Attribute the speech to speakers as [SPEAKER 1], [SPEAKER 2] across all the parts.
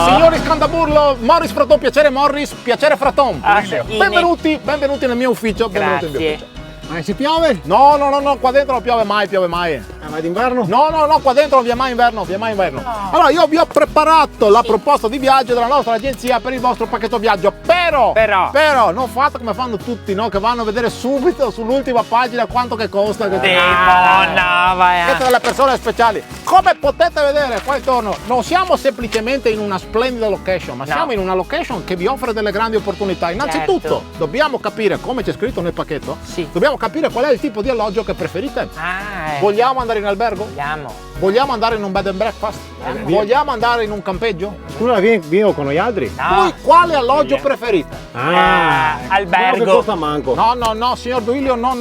[SPEAKER 1] Signori Scandaburlo, Morris Fraton, piacere Morris, piacere Fraton. Benvenuti nel mio ufficio. Benvenuti nel mio ufficio.
[SPEAKER 2] Ma si piove?
[SPEAKER 1] No, qua dentro non piove mai.
[SPEAKER 2] Ma d'inverno?
[SPEAKER 1] No, qua dentro non vi è mai inverno, No. Allora, io vi ho preparato la proposta di viaggio della nostra agenzia per il vostro pacchetto viaggio, però non fate come fanno tutti, no? Che vanno a vedere subito sull'ultima pagina quanto che costa. Siete delle persone speciali. Come potete vedere qua intorno, non siamo semplicemente in una splendida location, ma siamo in una location che vi offre delle grandi opportunità. Innanzitutto, dobbiamo capire, come c'è scritto nel pacchetto, dobbiamo capire qual è il tipo di alloggio che preferite. Vogliamo andare in albergo? Vogliamo andare in un bed and breakfast? Vogliamo andare in un campeggio?
[SPEAKER 2] Scusa, vieni con noi altri?
[SPEAKER 1] Voi quale alloggio preferite?
[SPEAKER 3] Albergo.
[SPEAKER 2] Non costa manco.
[SPEAKER 1] No, signor Duilio, no.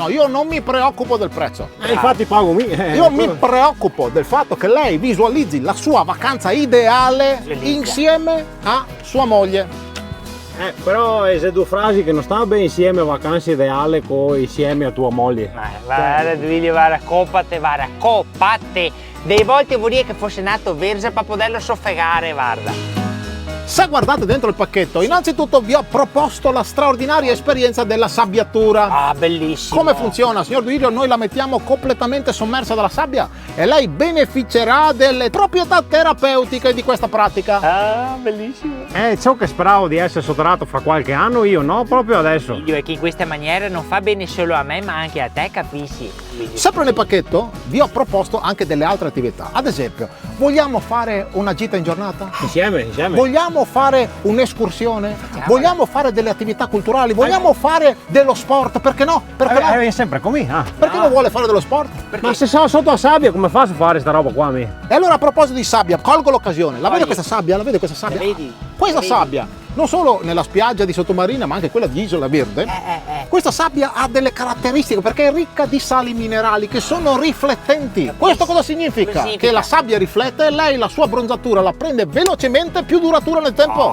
[SPEAKER 1] Io non mi preoccupo del prezzo.
[SPEAKER 2] Infatti pago
[SPEAKER 1] Io mi preoccupo del fatto che lei visualizzi la sua vacanza ideale insieme a sua moglie.
[SPEAKER 2] Però se due frasi che non stanno bene insieme, vacanza ideale insieme a tua moglie.
[SPEAKER 3] Guarda, Duilio, va raccopate. Dei volte vorrei che fosse nato Versa per poterlo soffegare, guarda.
[SPEAKER 1] Se guardate dentro il pacchetto, innanzitutto vi ho proposto la straordinaria esperienza della sabbiatura.
[SPEAKER 3] Bellissimo.
[SPEAKER 1] Come funziona, signor Duilio? Noi la mettiamo completamente sommersa dalla sabbia e lei beneficerà delle proprietà terapeutiche di questa pratica.
[SPEAKER 3] Bellissimo.
[SPEAKER 2] Ciò che speravo di essere sottratto fra qualche anno, io no, proprio adesso.
[SPEAKER 3] Duilio, è che in questa maniera non fa bene solo a me, ma anche a te, capisci?
[SPEAKER 1] Sempre nel pacchetto vi ho proposto anche delle altre attività. Ad esempio, vogliamo fare una gita in giornata?
[SPEAKER 2] Insieme.
[SPEAKER 1] Vogliamo fare un'escursione? Vogliamo fare delle attività culturali? Vogliamo fare dello sport? Perché no?
[SPEAKER 2] È sempre così.
[SPEAKER 1] Perché non vuole fare dello sport?
[SPEAKER 2] Ma se sono sotto la sabbia, come faccio a fare sta roba qua?
[SPEAKER 1] E allora, a proposito di sabbia, colgo l'occasione. La vede questa sabbia?
[SPEAKER 3] Vedi?
[SPEAKER 1] Questa sabbia, non solo nella spiaggia di Sottomarina, ma anche quella di Isola Verde, questa sabbia ha delle caratteristiche perché è ricca di sali minerali che sono riflettenti. Questo cosa significa? Che la sabbia riflette e lei la sua bronzatura la prende velocemente, più duratura nel tempo.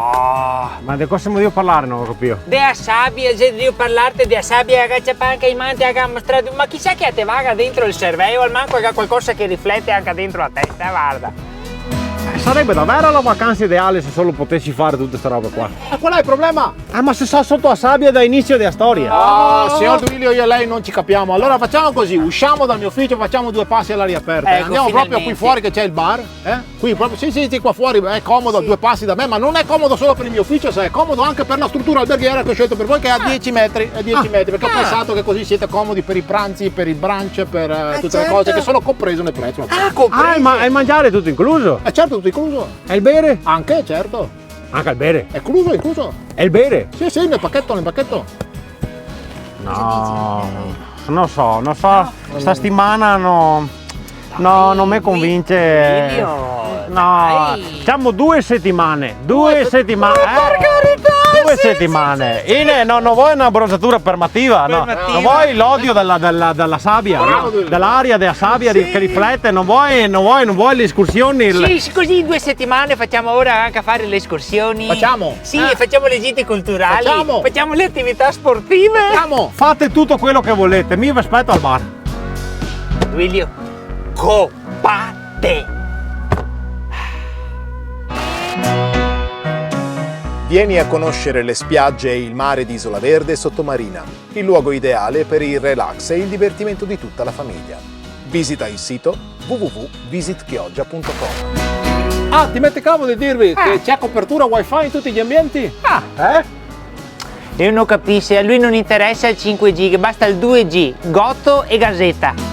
[SPEAKER 2] Ma di cosa devo parlare, non lo capisco.
[SPEAKER 3] Della sabbia, se devo parlarti della sabbia che c'è anche in manti, che ha mostrato, ma chissà che te vaga dentro il cervello, al manco che ha qualcosa che riflette anche dentro la testa, guarda.
[SPEAKER 2] Sarebbe davvero la vacanza ideale se solo potessi fare tutte queste robe qua.
[SPEAKER 1] E qual è il problema?
[SPEAKER 2] Ma se sono sotto la sabbia da inizio della storia.
[SPEAKER 1] Signor Duilio, io e lei non ci capiamo. Allora facciamo così, usciamo dal mio ufficio, facciamo due passi all'aria aperta. Andiamo proprio qui fuori che c'è il bar. Qui proprio, sì, qua fuori è comodo, due passi da me, ma non è comodo solo per il mio ufficio, è comodo anche per la struttura alberghiera che ho scelto per voi, che è a 10 metri. È 10 metri, perché ho pensato che così siete comodi per i pranzi, per il brunch, per tutte le cose che sono comprese nel prezzo.
[SPEAKER 2] Ma il mangiare è tutto incluso?
[SPEAKER 1] Certo, tutto incluso.
[SPEAKER 2] E il bere?
[SPEAKER 1] Anche, certo.
[SPEAKER 2] Anche il bere?
[SPEAKER 1] È incluso.
[SPEAKER 2] E il bere?
[SPEAKER 1] Sì, nel pacchetto.
[SPEAKER 2] No, non so, sta settimana non mi convince. No, diciamo 2 settimane. 2 settimane. due settimane. Non vuoi una bronzatura permativa, no. Non vuoi l'odio della sabbia, dell'aria della sabbia che riflette, non vuoi le escursioni.
[SPEAKER 3] Sì, così in 2 settimane facciamo ora anche a fare le escursioni.
[SPEAKER 1] Facciamo?
[SPEAKER 3] Sì, facciamo le gite culturali. Facciamo le attività sportive.
[SPEAKER 2] Fate tutto quello che volete, mi vi aspetto al bar.
[SPEAKER 3] Duilio, copate.
[SPEAKER 4] Vieni a conoscere le spiagge e il mare di Isola Verde e Sottomarina, il luogo ideale per il relax e il divertimento di tutta la famiglia. Visita il sito www.visitchioggia.com.
[SPEAKER 1] Dimenticavo di dirvi che c'è copertura wifi in tutti gli ambienti.
[SPEAKER 3] Io non capisco, a lui non interessa il 5G, basta il 2G, Gotto e Gazzetta.